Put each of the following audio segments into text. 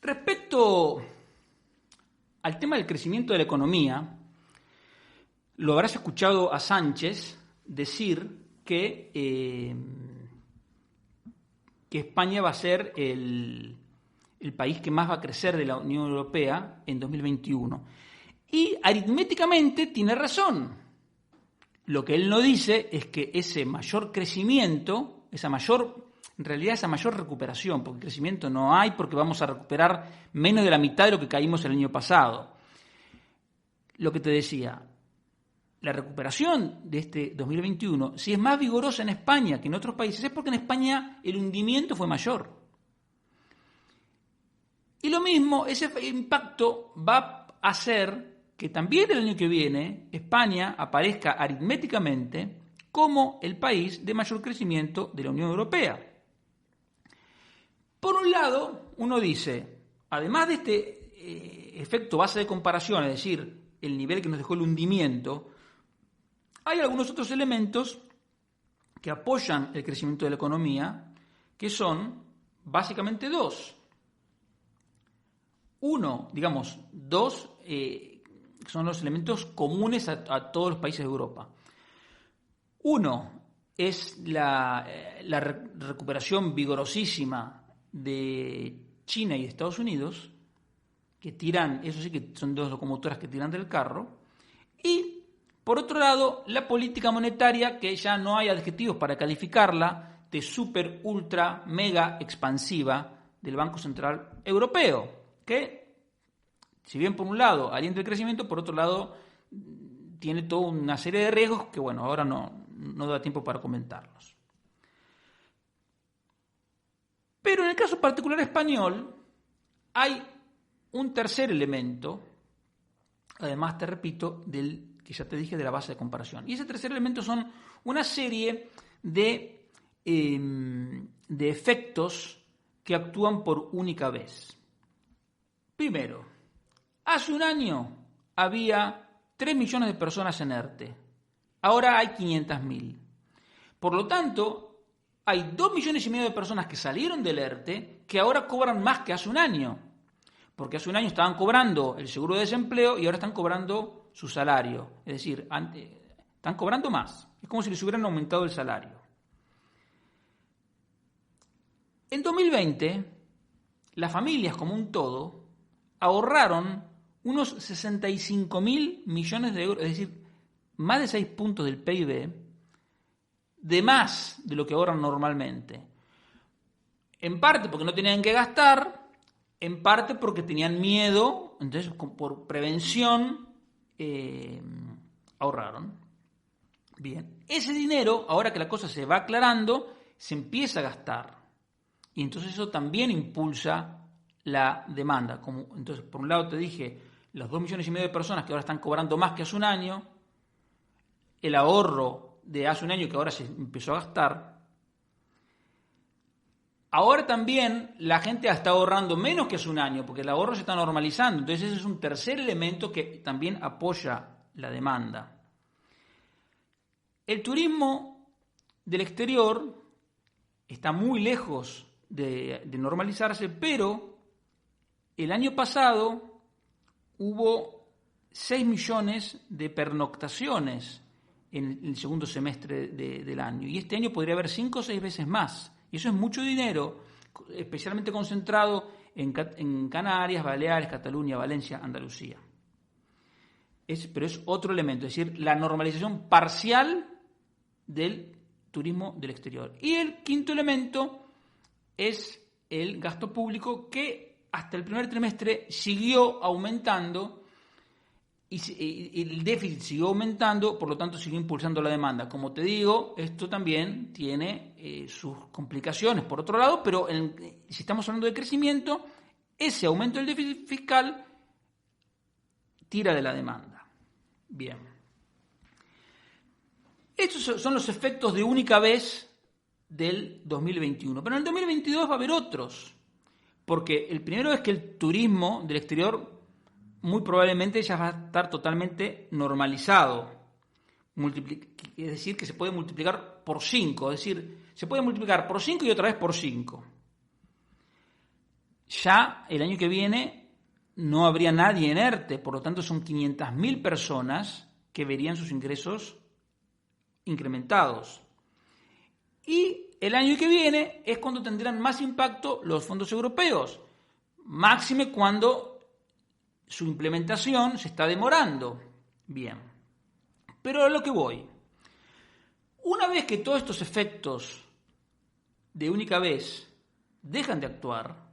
Respecto al tema del crecimiento de la economía, lo habrás escuchado a Sánchez decir que España va a ser el país que más va a crecer de la Unión Europea en 2021. Y aritméticamente tiene razón. Lo que él no dice es que ese mayor crecimiento, esa mayor recuperación, porque crecimiento no hay, porque vamos a recuperar menos de la mitad de lo que caímos el año pasado. Lo que te decía, la recuperación de este 2021, si es más vigorosa en España que en otros países, es porque en España el hundimiento fue mayor. Y lo mismo, ese impacto va a hacer que también el año que viene España aparezca aritméticamente como el país de mayor crecimiento de la Unión Europea. Por un lado, uno dice, además de este efecto base de comparación, es decir, el nivel que nos dejó el hundimiento, hay algunos otros elementos que apoyan el crecimiento de la economía, que son básicamente dos. Dos son los elementos comunes a todos los países de Europa. Uno es la recuperación vigorosísima de China y de Estados Unidos, que tiran, eso sí que son dos locomotoras que tiran del carro, y por otro lado, la política monetaria, que ya no hay adjetivos para calificarla, de súper, ultra, mega expansiva del Banco Central Europeo, que, si bien por un lado alienta el crecimiento, por otro lado tiene toda una serie de riesgos que, bueno, ahora no da tiempo para comentarlos. Pero en el caso particular español, hay un tercer elemento, además, te repito, que ya te dije, de la base de comparación. Y ese tercer elemento son una serie de efectos que actúan por única vez. Primero, hace un año había 3 millones de personas en ERTE. Ahora hay 500.000. Por lo tanto, hay 2,5 millones de personas que salieron del ERTE que ahora cobran más que hace un año. Porque hace un año estaban cobrando el seguro de desempleo y ahora están cobrando su salario. Es decir, están cobrando más. Es como si les hubieran aumentado el salario. En 2020, las familias como un todo ahorraron unos 65.000 millones de euros, es decir, más de 6 puntos del PIB, de más de lo que ahorran normalmente. En parte porque no tenían que gastar, en parte porque tenían miedo, entonces por prevención ahorraron. Bien, ese dinero, ahora que la cosa se va aclarando, se empieza a gastar. Y entonces eso también impulsa la demanda. Entonces, por un lado te dije, los 2,5 millones de personas que ahora están cobrando más que hace un año, el ahorro de hace un año que ahora se empezó a gastar. Ahora también la gente está ahorrando menos que hace un año, porque el ahorro se está normalizando. Entonces ese es un tercer elemento que también apoya la demanda. El turismo del exterior está muy lejos de normalizarse, pero el año pasado hubo 6 millones de pernoctaciones en el segundo semestre del año. Y este año podría haber 5 o 6 veces más. Y eso es mucho dinero, especialmente concentrado en Canarias, Baleares, Cataluña, Valencia, Andalucía. Pero es otro elemento, es decir, la normalización parcial del turismo del exterior. Y el quinto elemento es el gasto público, que hasta el primer trimestre siguió aumentando y el déficit siguió aumentando, por lo tanto siguió impulsando la demanda. Como te digo, esto también tiene sus complicaciones por otro lado, pero si estamos hablando de crecimiento, ese aumento del déficit fiscal tira de la demanda. Bien. Estos son los efectos de única vez del 2021. Pero en el 2022 va a haber otros, porque el primero es que el turismo del exterior muy probablemente ya va a estar totalmente normalizado. Es decir, que se puede multiplicar por 5. Es decir, se puede multiplicar por 5 y otra vez por 5. ya el año que viene no habría nadie en ERTE, por lo tanto son 500.000 personas que verían sus ingresos incrementados. Y el año que viene es cuando tendrán más impacto los fondos europeos, máxime cuando su implementación se está demorando. Bien, pero a lo que voy. Una vez que todos estos efectos de única vez dejan de actuar,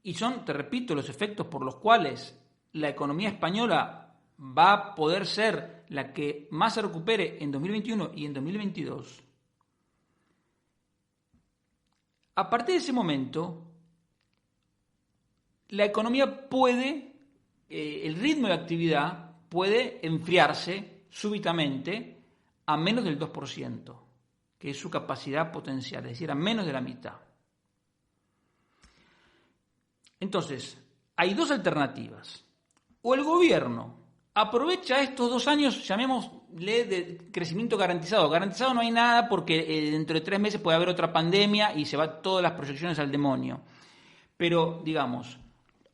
y son, te repito, los efectos por los cuales la economía española va a poder ser la que más se recupere en 2021 y en 2022, a partir de ese momento, la economía puede, el ritmo de actividad puede enfriarse súbitamente a menos del 2%, que es su capacidad potencial, es decir, a menos de la mitad. Entonces, hay dos alternativas. O el gobierno aprovecha estos 2 años, llamémosle de crecimiento garantizado. Garantizado no hay nada porque dentro de 3 meses puede haber otra pandemia y se van todas las proyecciones al demonio. Pero, digamos,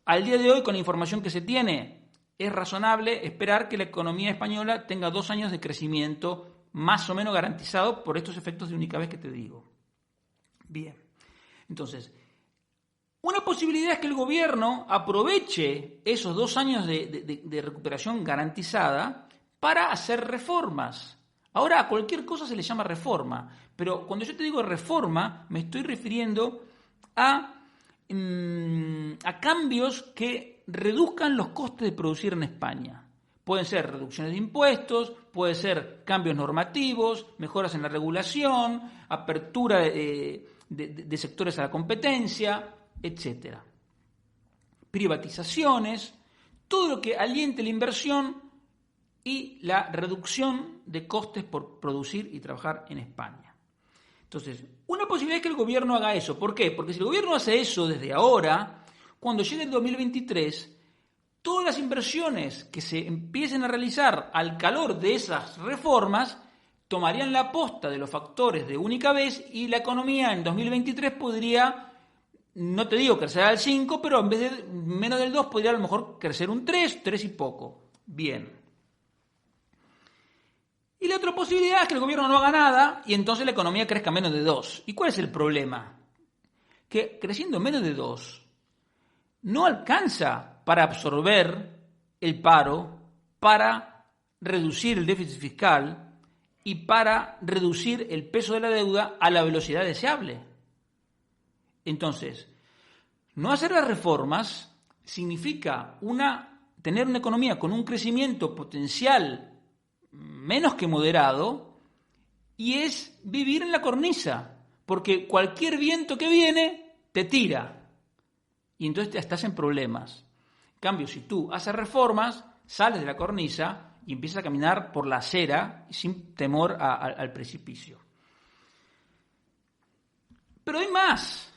al día de hoy, con la información que se tiene, es razonable esperar que la economía española tenga 2 años de crecimiento más o menos garantizado por estos efectos de única vez que te digo. Bien, entonces, una posibilidad es que el gobierno aproveche esos 2 años de recuperación garantizada para hacer reformas. Ahora a cualquier cosa se le llama reforma, pero cuando yo te digo reforma me estoy refiriendo a cambios que reduzcan los costes de producir en España. Pueden ser reducciones de impuestos, pueden ser cambios normativos, mejoras en la regulación, apertura de sectores a la competencia, etcétera. Privatizaciones, todo lo que aliente la inversión y la reducción de costes por producir y trabajar en España. Entonces, una posibilidad es que el gobierno haga eso. ¿Por qué? Porque si el gobierno hace eso desde ahora, cuando llegue el 2023, todas las inversiones que se empiecen a realizar al calor de esas reformas tomarían la posta de los factores de única vez y la economía en 2023 podría, no te digo crecer al 5, pero en vez de menos del 2 podría a lo mejor crecer un 3 y poco. Bien. Y la otra posibilidad es que el gobierno no haga nada y entonces la economía crezca menos de 2. ¿Y cuál es el problema? Que creciendo menos de 2 no alcanza para absorber el paro, para reducir el déficit fiscal y para reducir el peso de la deuda a la velocidad deseable. Entonces, no hacer las reformas significa tener una economía con un crecimiento potencial menos que moderado y es vivir en la cornisa, porque cualquier viento que viene te tira y entonces estás en problemas. En cambio, si tú haces reformas, sales de la cornisa y empiezas a caminar por la acera sin temor al precipicio. Pero hay más.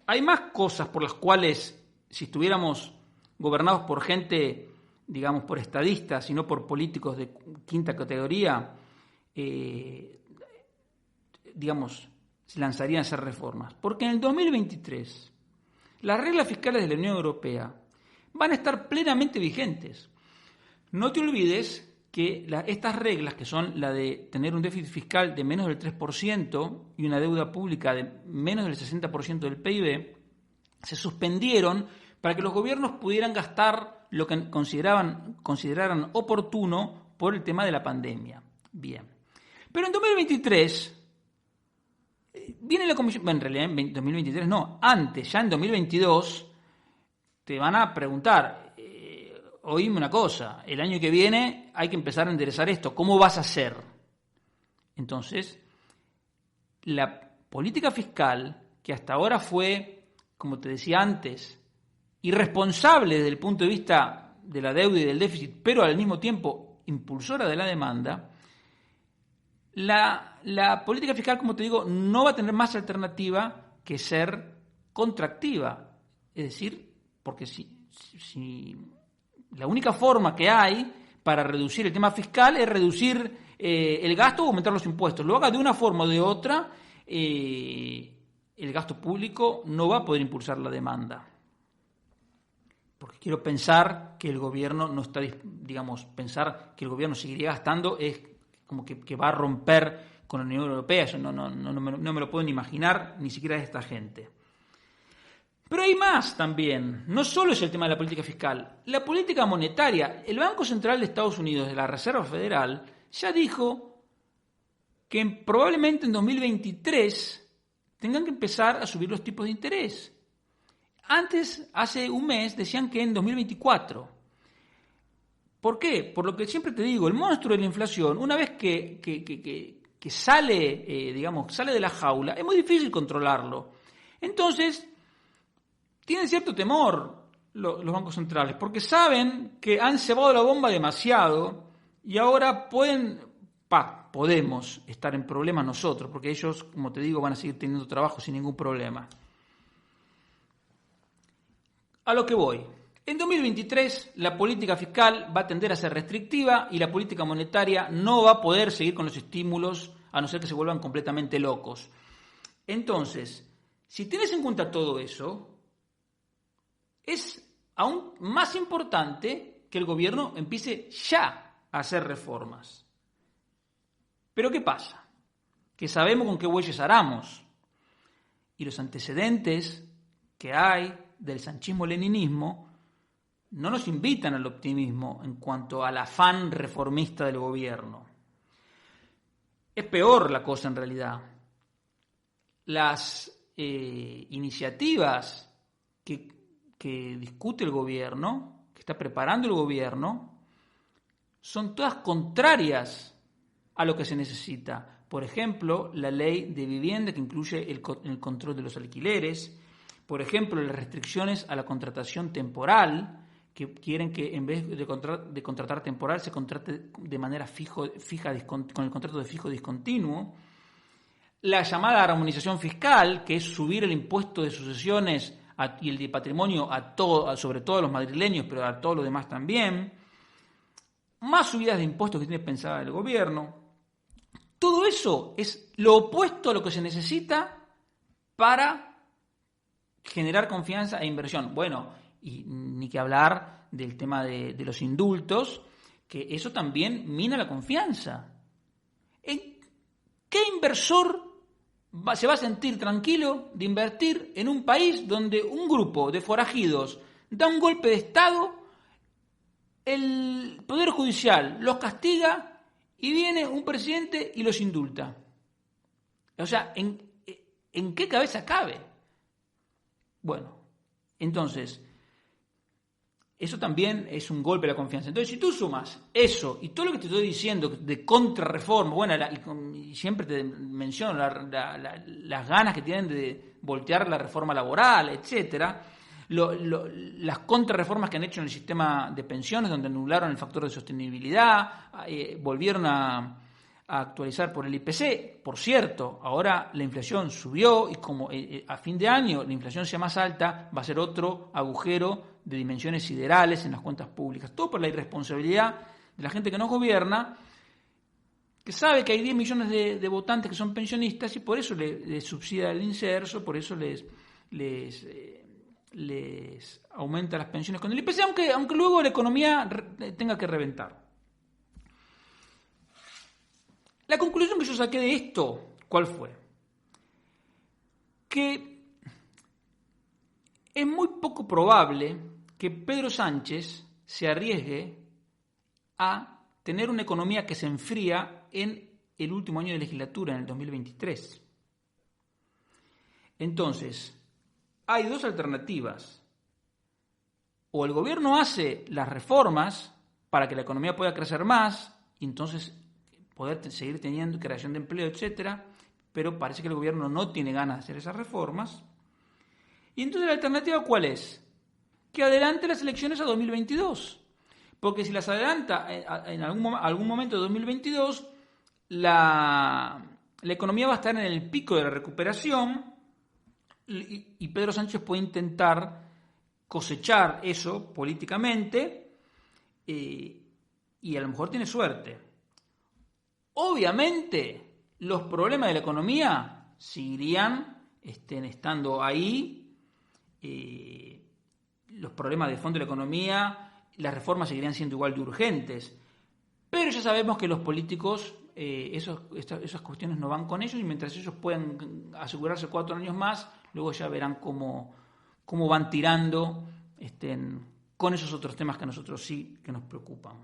Hay más cosas por las cuales, si estuviéramos gobernados por gente, digamos, por estadistas y no por políticos de quinta categoría, digamos, se lanzarían a hacer reformas. Porque en el 2023, las reglas fiscales de la Unión Europea van a estar plenamente vigentes. No te olvides que estas reglas, que son la de tener un déficit fiscal de menos del 3% y una deuda pública de menos del 60% del PIB, se suspendieron para que los gobiernos pudieran gastar lo que consideraran oportuno por el tema de la pandemia. Bien. Pero en 2023 viene la Comisión, bueno, en realidad en 2023 no, antes, ya en 2022, te van a preguntar, oíme una cosa, el año que viene hay que empezar a enderezar esto, ¿cómo vas a hacer? Entonces, la política fiscal, que hasta ahora fue, como te decía antes, irresponsable desde el punto de vista de la deuda y del déficit, pero al mismo tiempo impulsora de la demanda, la política fiscal, como te digo, no va a tener más alternativa que ser contractiva. Es decir, porque si la única forma que hay para reducir el tema fiscal es reducir el gasto o aumentar los impuestos. Lo haga de una forma o de otra, el gasto público no va a poder impulsar la demanda. Porque quiero pensar que el gobierno no está, pensar que el gobierno seguiría gastando es como que va a romper con la Unión Europea. Eso no me lo puedo ni imaginar, ni siquiera de esta gente. Pero hay más también. No solo es el tema de la política fiscal. La política monetaria. El Banco Central de Estados Unidos, de la Reserva Federal, ya dijo que probablemente en 2023 tengan que empezar a subir los tipos de interés. Antes, hace un mes, decían que en 2024. ¿Por qué? Por lo que siempre te digo, el monstruo de la inflación, una vez que sale, sale de la jaula, es muy difícil controlarlo. Entonces, tienen cierto temor los bancos centrales, porque saben que han cebado la bomba demasiado y ahora podemos estar en problemas nosotros, porque ellos, como te digo, van a seguir teniendo trabajo sin ningún problema. A lo que voy. En 2023 la política fiscal va a tender a ser restrictiva y la política monetaria no va a poder seguir con los estímulos a no ser que se vuelvan completamente locos. Entonces, si tienes en cuenta todo eso, es aún más importante que el gobierno empiece ya a hacer reformas. Pero ¿qué pasa? Que sabemos con qué bueyes aramos. Y los antecedentes que hay del sanchismo-leninismo no nos invitan al optimismo en cuanto al afán reformista del gobierno. Es peor la cosa en realidad. Las iniciativas que discute el gobierno, que está preparando el gobierno, son todas contrarias a lo que se necesita. Por ejemplo, la ley de vivienda que incluye el control de los alquileres. Por ejemplo, las restricciones a la contratación temporal, que quieren que en vez de contratar temporal se contrate de manera fija con el contrato de fijo discontinuo. La llamada armonización fiscal, que es subir el impuesto de sucesiones y el de patrimonio sobre todo a los madrileños, pero a todos los demás también. Más subidas de impuestos que tiene pensada el gobierno. Todo eso es lo opuesto a lo que se necesita para generar confianza e inversión. Bueno, y ni que hablar del tema de los indultos, que eso también mina la confianza. ¿En qué inversor se va a sentir tranquilo de invertir en un país donde un grupo de forajidos da un golpe de Estado, el Poder Judicial los castiga y viene un presidente y los indulta? O sea, ¿en qué cabeza cabe? Bueno, entonces, eso también es un golpe a la confianza. Entonces, si tú sumas eso y todo lo que te estoy diciendo de contrarreforma, bueno, y siempre te menciono las ganas que tienen de voltear la reforma laboral, etcétera, las contrarreformas que han hecho en el sistema de pensiones, donde anularon el factor de sostenibilidad, volvieron a actualizar por el IPC. Por cierto, ahora la inflación subió y como a fin de año la inflación sea más alta, va a ser otro agujero de dimensiones siderales en las cuentas públicas. Todo por la irresponsabilidad de la gente que nos gobierna, que sabe que hay 10 millones de votantes que son pensionistas y por eso les subsidia el inserso, por eso les aumenta las pensiones con el IPC, aunque luego la economía tenga que reventar. La conclusión que yo saqué de esto, ¿cuál fue? Que es muy poco probable que Pedro Sánchez se arriesgue a tener una economía que se enfría en el último año de legislatura, en el 2023. Entonces, hay dos alternativas. O el gobierno hace las reformas para que la economía pueda crecer más, y entonces poder seguir teniendo creación de empleo, etcétera, pero parece que el gobierno no tiene ganas de hacer esas reformas. Y entonces la alternativa ¿cuál es? Que adelante las elecciones a 2022. Porque si las adelanta en algún momento de 2022, la economía va a estar en el pico de la recuperación y Pedro Sánchez puede intentar cosechar eso políticamente y a lo mejor tiene suerte. Obviamente, los problemas de la economía seguirían estando ahí, los problemas de fondo de la economía, las reformas seguirían siendo igual de urgentes. Pero ya sabemos que los políticos, esas cuestiones no van con ellos, y mientras ellos puedan asegurarse 4 años más, luego ya verán cómo van tirando con esos otros temas que a nosotros sí que nos preocupan.